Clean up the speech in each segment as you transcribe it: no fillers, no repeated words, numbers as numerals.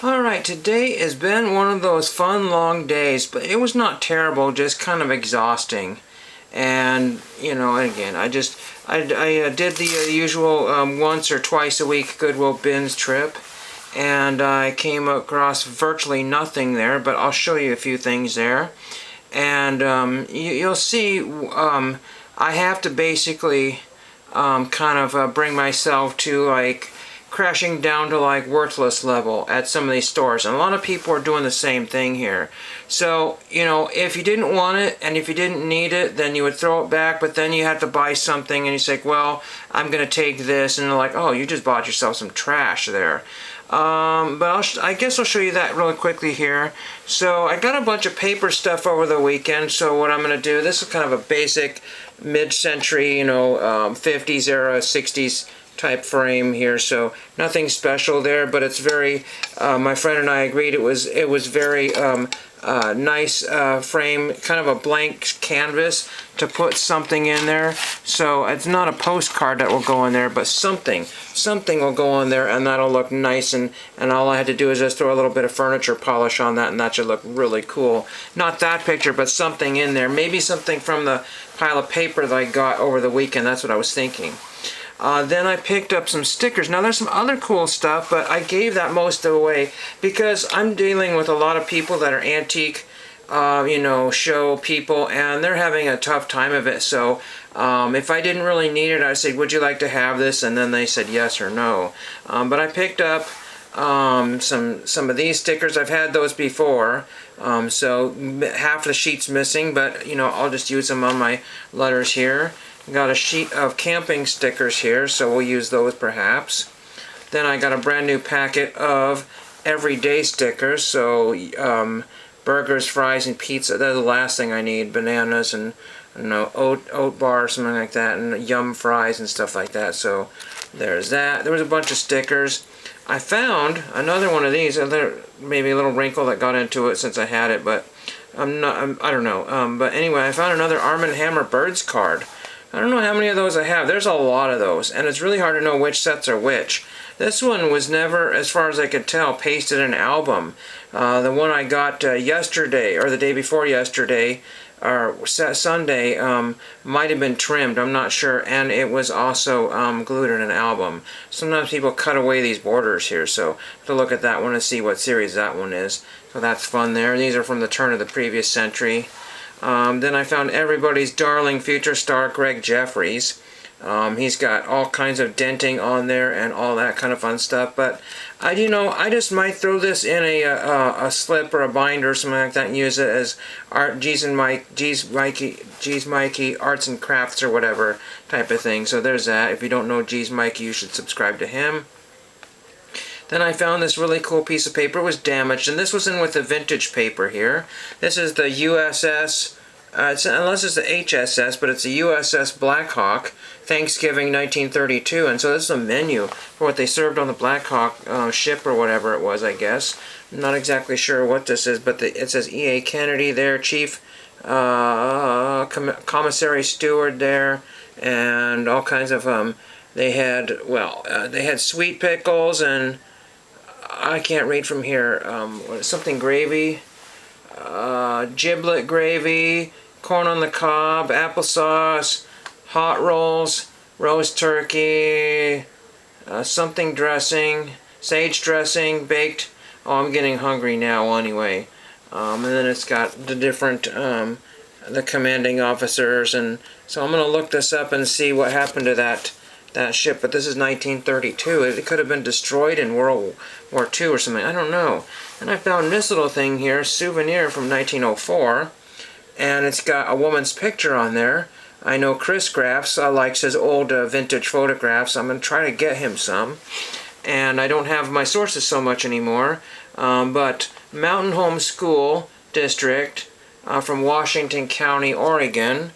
Alright, today has been one of those fun long days, but it was not terrible, just kind of exhausting. And, again, I did the usual once or twice a week Goodwill Bins trip, and I came across virtually nothing there, but I'll show you a few things there. And you'll see I have to basically bring myself to like crashing down to like worthless level at some of these stores, and a lot of people are doing the same thing here. So if you didn't want it and if you didn't need it, then you would throw it back, but then you have to buy something and you say, well, I'm gonna take this, and they're like, oh, you just bought yourself some trash there. But I guess I'll show you that really quickly here. So I got a bunch of paper stuff over the weekend, so what I'm going to do, this is kind of a basic mid-century, 50s era, 60s type frame here, so nothing special there, but it's very, my friend and I agreed it was very nice frame, kind of a blank canvas to put something in there. So it's not a postcard that will go in there, but something will go in there, and that'll look nice, and all I had to do is just throw a little bit of furniture polish on that, and that should look really cool. Not that picture, but something in there. Maybe something from the pile of paper that I got over the weekend. That's what I was thinking. Then I picked up some stickers. Now there's some other cool stuff, but I gave that most away because I'm dealing with a lot of people that are antique, show people, and they're having a tough time of it. So if I didn't really need it, I said, would you like to have this? And then they said yes or no. But I picked up some of these stickers. I've had those before, so half the sheet's missing, but I'll just use them on my letters here. Got a sheet of camping stickers here, so we'll use those perhaps. Then I got a brand new packet of everyday stickers, so burgers, fries, and pizza. They're the last thing I need. Bananas and oat bar or something like that, and yum fries and stuff like that. So there's that. There was a bunch of stickers. I found another one of these. Maybe a little wrinkle that got into it since I had it, but I don't know. But anyway, I found another Arm & Hammer Birds card. I don't know how many of those I have. There's a lot of those, and it's really hard to know which sets are which. This one was never, as far as I could tell, pasted in an album. The one I got yesterday, or the day before yesterday, or Sunday, might have been trimmed, I'm not sure, and it was also glued in an album. Sometimes people cut away these borders here, so to look at that one and see what series that one is. So that's fun there. These are from the turn of the previous century. Then I found everybody's darling future star Greg Jeffries. He's got all kinds of denting on there and all that kind of fun stuff. But I just might throw this in a slip or a binder or something like that and use it as G's Mikey Arts and Crafts or whatever type of thing. So there's that. If you don't know G's Mikey, you should subscribe to him. Then I found this really cool piece of paper. It was damaged, and this was in with the vintage paper here. This is the USS, unless it's the HSS, but it's the USS Black Hawk, Thanksgiving 1932. And so this is a menu for what they served on the Black Hawk ship or whatever it was, I guess. I'm not exactly sure what this is, but it says E.A. Kennedy there, Chief Commissary Steward there, and all kinds of, they had sweet pickles and I can't read from here. Something gravy, giblet gravy, corn on the cob, applesauce, hot rolls, roast turkey, something dressing, sage dressing, baked. Oh, I'm getting hungry now anyway. And then it's got the different, the commanding officers, and so I'm going to look this up and see what happened to that ship, but this is 1932. It could have been destroyed in World War II or something. I don't know. And I found this little thing here, souvenir from 1904, and it's got a woman's picture on there. I know Chris Graffs likes his old vintage photographs. I'm going to try to get him some. And I don't have my sources so much anymore, but Mountain Home School District from Washington County, Oregon,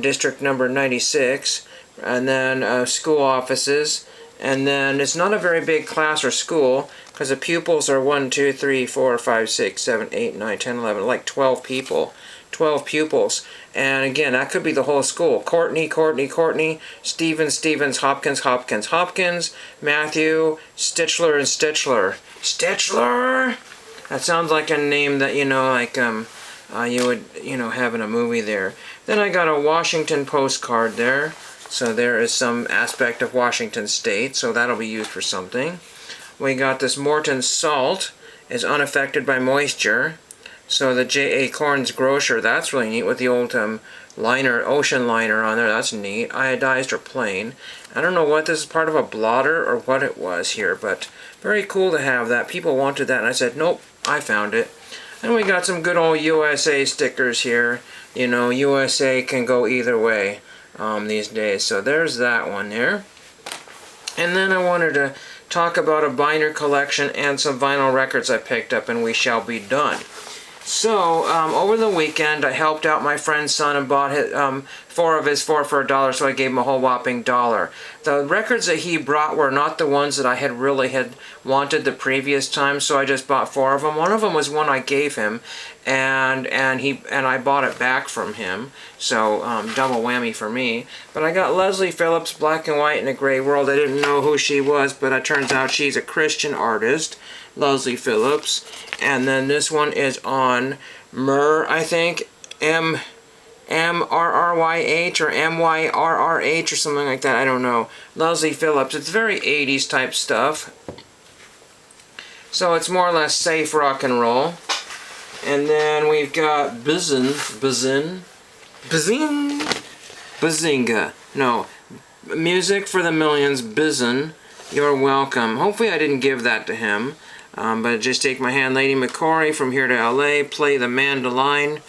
district number 96, and then school offices, and then it's not a very big class or school because the pupils are 1, 2, 3, 4, 5, 6, 7, 8, 9, 10, 11, like 12 people. 12 pupils. And again, that could be the whole school. Courtney, Stevens, Hopkins, Matthew, Stitchler, and Stitchler. Stitchler! That sounds like a name that, you know, like, you would, you know, have in a movie there. Then I got a Washington postcard there. So there is some aspect of Washington State, so that'll be used for something. We got this Morton salt is unaffected by moisture. So the J.A. Corns Grocer, that's really neat with the old liner, ocean liner on there. That's neat. Iodized or plain. I don't know what this is, part of a blotter or what it was here, but very cool to have that. People wanted that, and I said, nope, I found it. And we got some good old USA stickers here. You know, USA can go either way these days. So there's that one there. And then I wanted to talk about a binder collection and some vinyl records I picked up, and we shall be done. So, over the weekend, I helped out my friend's son and bought 4 of his 4 for $1, so I gave him a whole whopping $1. The records that he brought were not the ones that I had wanted the previous time, so I just bought 4 of them. One of them was one I gave him, and I bought it back from him, so double whammy for me. But I got Leslie Phillips, Black and White in a Gray World. I didn't know who she was, but it turns out she's a Christian artist. Leslie Phillips. And then this one is on Myrrh, I think, M-R-R-Y-H or M-Y-R-R-H or something like that, I don't know. Leslie Phillips, it's very 80s type stuff. So it's more or less safe rock and roll. And then we've got Bazinga. No, Music for the Millions, Bizen. You're welcome. Hopefully I didn't give that to him. But just take my hand, Lady McCory, from here to LA, play the mandolin.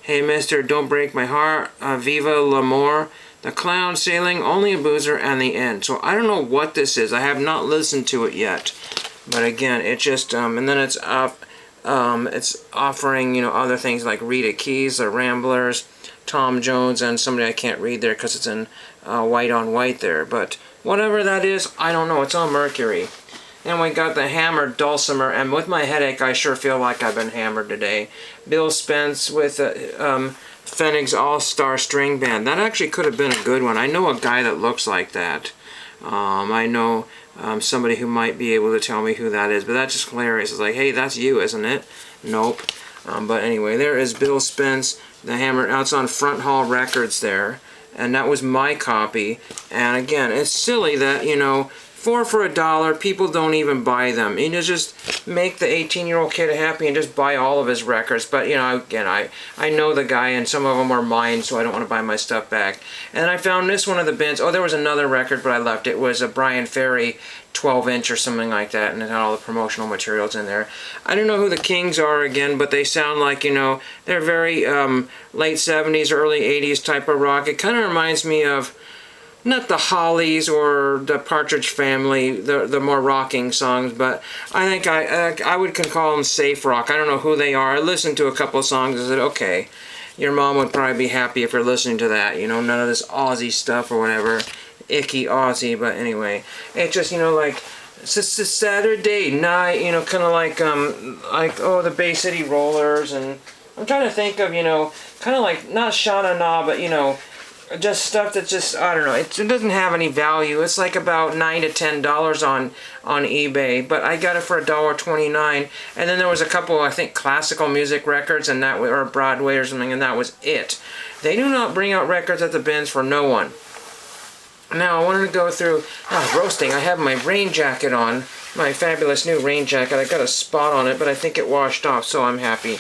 Hey mister, don't break my heart, Viva l'Amour, The Clown Sailing, Only a Boozer, and The End. So I don't know what this is. I have not listened to it yet. But again, it just, and then it's offering, you know, other things like Rita Keys, The Ramblers, Tom Jones, and somebody I can't read there because it's in white on white there. But whatever that is, I don't know. It's on Mercury. And we got the Hammered Dulcimer, and with my headache, I sure feel like I've been hammered today. Bill Spence with Pfennig's All-Star String Band. That actually could have been a good one. I know a guy that looks like that. I know somebody who might be able to tell me who that is, but that's just hilarious. It's like, hey, that's you, isn't it? Nope. But anyway, there is Bill Spence, the Hammered. Now it's on Front Hall Records there, and that was my copy. And again, it's silly that, you know, 4 for $1, people don't even buy them. You know, just make the 18-year-old kid happy and just buy all of his records. But, you know, again, I know the guy, and some of them are mine, so I don't want to buy my stuff back. And I found this one of the bins. Oh, there was another record, but I left it. It was a Brian Ferry 12-inch or something like that, and it had all the promotional materials in there. I don't know who the Kings are again, but they sound like, you know, they're very late 70s, early 80s type of rock. It kind of reminds me of, not the Hollies or the Partridge Family, the more rocking songs, but I think I would call them safe rock. I don't know who they are. I listened to a couple of songs and said, okay, your mom would probably be happy if you're listening to that. You know, none of this Aussie stuff or whatever. Icky Aussie, but anyway. It's just, you know, like, it's just a Saturday night, you know, kind of like, oh, the Bay City Rollers, and I'm trying to think of, you know, kind of like, not Shana Na, but, you know, just stuff that's just, I don't know, it doesn't have any value. It's like about $9 to $10 on eBay, but I got it for $1.29. And then there was a couple, I think, classical music records, and that, or Broadway or something, and that was it. They do not bring out records at the bins for no one. Now I wanted to go through roasting. I have my rain jacket on, my fabulous new rain jacket. I got a spot on it, but I think it washed off, so I'm happy.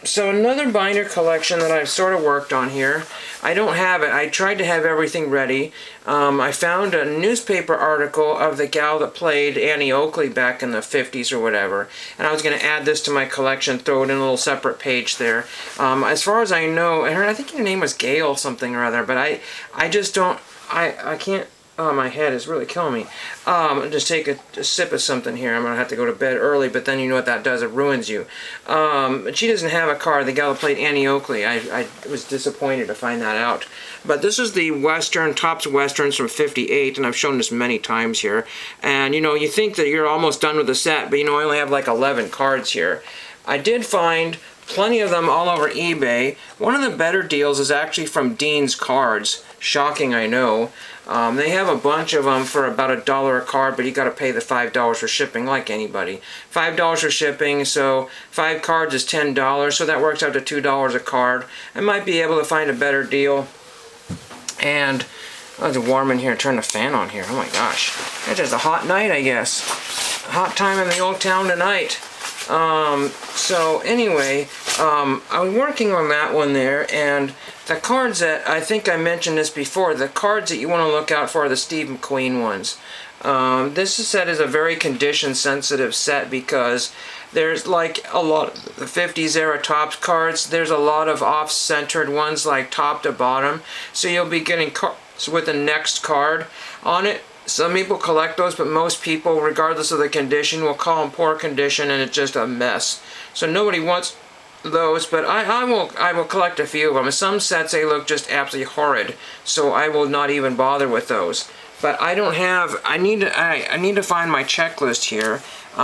So another binder collection that I've sort of worked on here. I don't have it. I tried to have everything ready. I found a newspaper article of the gal that played Annie Oakley back in the 50s or whatever, and I was going to add this to my collection, throw it in a little separate page there. As far as I know, I think her name was Gail something or other, but I just don't, I can't. Oh, my head is really killing me. Just take a sip of something here. I'm going to have to go to bed early, but then you know what that does. It ruins you. She doesn't have a car. The gal that played Annie Oakley. I was disappointed to find that out. But this is the Western, Topps Westerns from '58, and I've shown this many times here. And, you know, you think that you're almost done with the set, but, you know, I only have like 11 cards here. I did find plenty of them all over eBay. One of the better deals is actually from Dean's Cards. Shocking, I know. They have a bunch of them for about $1 a card, but you got to pay the $5 for shipping, like anybody. $5 for shipping, so 5 cards is $10, so that works out to $2 a card. I might be able to find a better deal. And it's warm in here. Turn the fan on here. Oh my gosh, it's just a hot night, I guess. Hot time in the old town tonight. So anyway, I was working on that one there, and the cards that, I think I mentioned this before, the cards that you want to look out for are the Steve McQueen ones. This set is a very condition sensitive set because there's like a lot of the 50s era Topps cards, there's a lot of off-centered ones like top to bottom, so you'll be getting cards with the next card on it. Some people collect those, but most people, regardless of the condition, will call them poor condition, and it's just a mess. So nobody wants those, but I will collect a few of them. In some sets they look just absolutely horrid, so I will not even bother with those. But I don't have. I need to find my checklist here,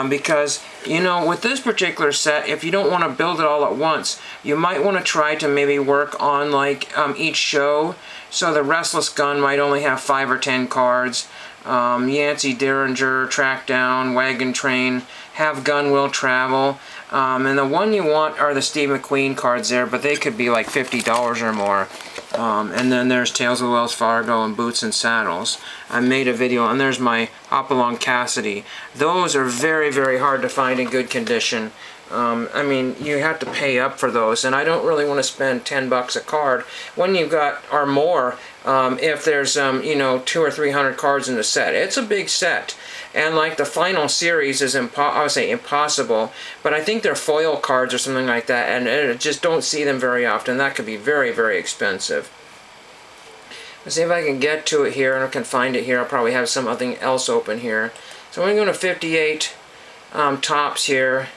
because you know, with this particular set, if you don't want to build it all at once, you might want to try to maybe work on like each show. So the Restless Gun might only have 5 or 10 cards. Yancey Derringer, Track Down, Wagon Train, Have Gun Will Travel. And the one you want are the Steve McQueen cards there, but they could be like $50 or more. And then there's Tales of Wells Fargo and Boots and Saddles. I made a video, and there's my Hopalong Cassidy. Those are very, very hard to find in good condition. I mean, you have to pay up for those, and I don't really want to spend $10 a card when you've got, or more, if there's, you know, 200 or 300 cards in the set. It's a big set, and like the final series is, I would say impossible, but I think they're foil cards or something like that, and I just don't see them very often. That could be very, very expensive. Let's see if I can get to it here, and I can find it here. I'll probably have something else open here. So I'm going to 58 Topps here.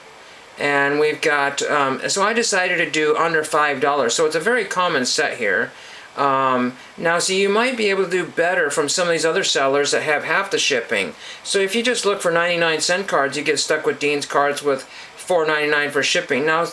And we've got, so I decided to do under $5, so it's a very common set here. Now, see, you might be able to do better from some of these other sellers that have half the shipping. So if you just look for 99-cent cards, you get stuck with Dean's Cards with $4.99 for shipping. Now,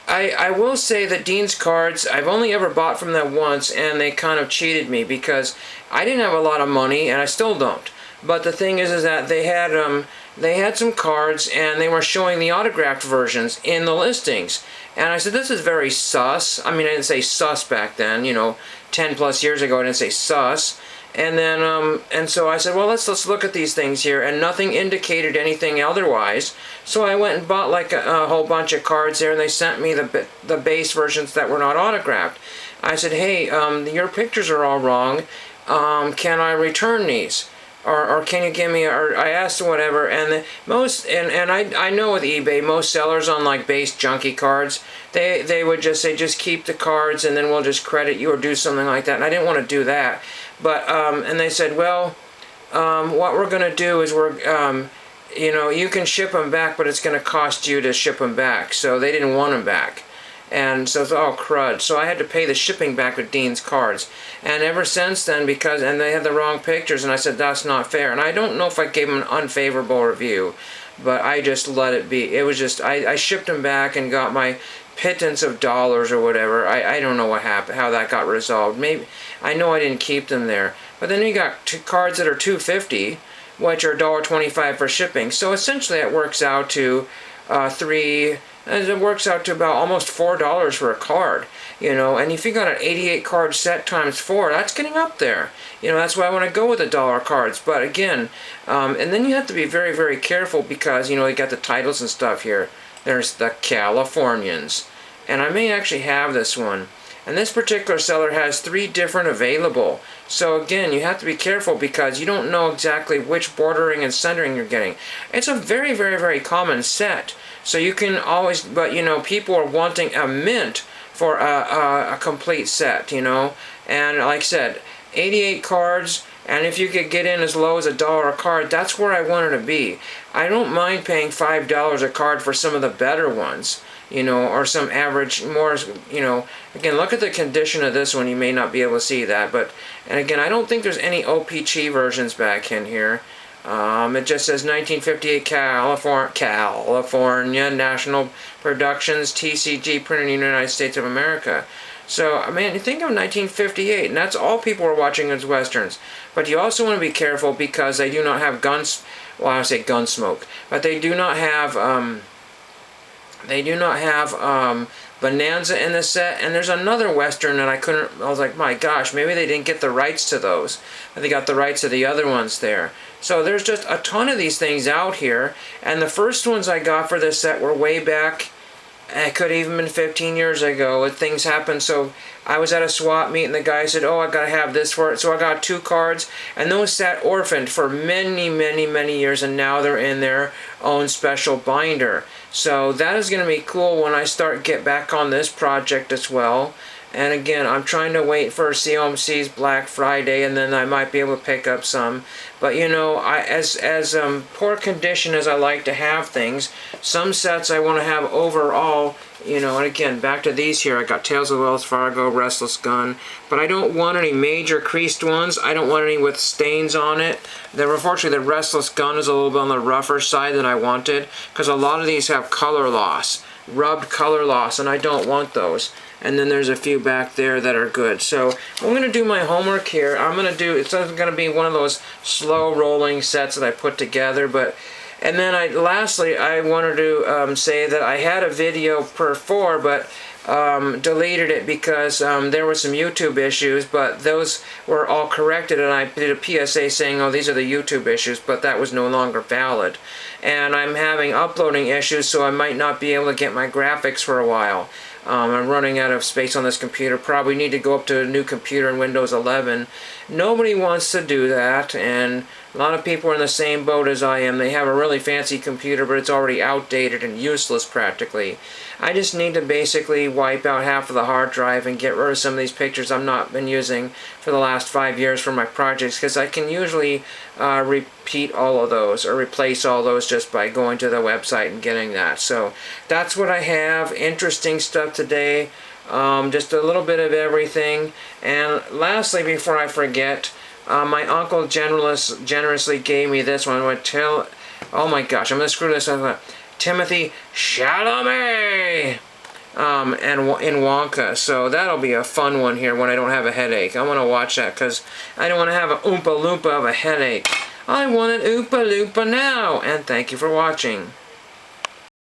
I will say that Dean's Cards, I've only ever bought from them once, and they kind of cheated me because I didn't have a lot of money, and I still don't. But the thing is that they had some cards, and they were showing the autographed versions in the listings. And I said, this is very sus. I mean, I didn't say sus back then, you know, 10 plus years ago I didn't say sus. And then, and so I said, well, let's look at these things here, and nothing indicated anything otherwise. So I went and bought like a whole bunch of cards there, and they sent me the base versions that were not autographed. I said, hey, your pictures are all wrong. Can I return these? Or can you give me, or I asked them whatever, and I know with eBay, most sellers on like base junky cards, they would just say, just keep the cards and then we'll just credit you or do something like that, and I didn't want to do that. But, and they said, well, what we're going to do is you know, you can ship them back, but it's going to cost you to ship them back. So they didn't want them back. And so it's all crud. So I had to pay the shipping back with Dean's Cards. And ever since then, and they had the wrong pictures, and I said, that's not fair. And I don't know if I gave them an unfavorable review, but I just let it be. It was just, I shipped them back and got my pittance of dollars or whatever. I don't know what happened, how that got resolved. Maybe, I know I didn't keep them there. But then you got cards that are $2.50, which are $1.25 for shipping. So essentially it works out to it works out to about almost $4 for a card, you know. And if you got an 88 card set times 4, that's getting up there. You know, that's why I want to go with the dollar cards. But again, and then you have to be very, very careful because, you know, you got the titles and stuff here. There's the Californians, and I may actually have this one. And this particular seller has 3 different available. So again, you have to be careful because you don't know exactly which bordering and centering you're getting. It's a very, very, very common set. So you can always, but you know, people are wanting a mint for a complete set, you know. And like I said, 88 cards, and if you could get in as low as $1 a card, that's where I wanted to be. I don't mind paying $5 a card for some of the better ones, you know, or some average, more, you know. Again, look at the condition of this one. You may not be able to see that, but, and again, I don't think there's any OPC versions back in here. It just says 1958 California National Productions, TCG, printed in the United States of America. So, I mean, you think of 1958, and that's all people were watching as Westerns. But you also want to be careful because they do not have guns, well, I would say gun smoke, but they do not have, Bonanza in the set, and there's another Western that I was like, my gosh, maybe they didn't get the rights to those, but they got the rights to the other ones there. So there's just a ton of these things out here, and the first ones I got for this set were way back, it could have even been 15 years ago. Things happened, so I was at a swap meet and the guy said, oh, I gotta have this for it. So I got 2 cards, and those sat orphaned for many, many, many years, and now they're in their own special binder. So that is gonna be cool when I get back on this project as well. And again, I'm trying to wait for COMC's Black Friday, and then I might be able to pick up some. But you know, as poor condition as I like to have things, some sets I want to have overall. You know, and again, back to these here, I got Tales of Wells Fargo, Restless Gun, but I don't want any major creased ones. I don't want any with stains on it. Unfortunately, the Restless Gun is a little bit on the rougher side than I wanted, because a lot of these have color loss, rubbed color loss, and I don't want those. And then there's a few back there that are good. So I'm going to do my homework here. It's going to be one of those slow rolling sets that I put together. And then lastly, I wanted to say that I had a video per 4, but deleted it because there were some YouTube issues, but those were all corrected, and I did a PSA saying, oh, these are the YouTube issues, but that was no longer valid. And I'm having uploading issues, so I might not be able to get my graphics for a while. I'm running out of space on this computer. Probably need to go up to a new computer in Windows 11. Nobody wants to do that, and a lot of people are in the same boat as I am. They have a really fancy computer, but it's already outdated and useless practically. I just need to basically wipe out half of the hard drive and get rid of some of these pictures I've not been using for the last 5 years for my projects, because I can usually repeat all of those or replace all those just by going to the website and getting that. So that's what I have. Interesting stuff today. Just a little bit of everything. And lastly, before I forget, my uncle generously gave me this one. Oh my gosh, I'm going to screw this up. Timothy Chalamet and in Wonka. So that'll be a fun one here when I don't have a headache. I want to watch that because I don't want to have an Oompa Loompa of a headache. I want an Oompa Loompa now. And thank you for watching.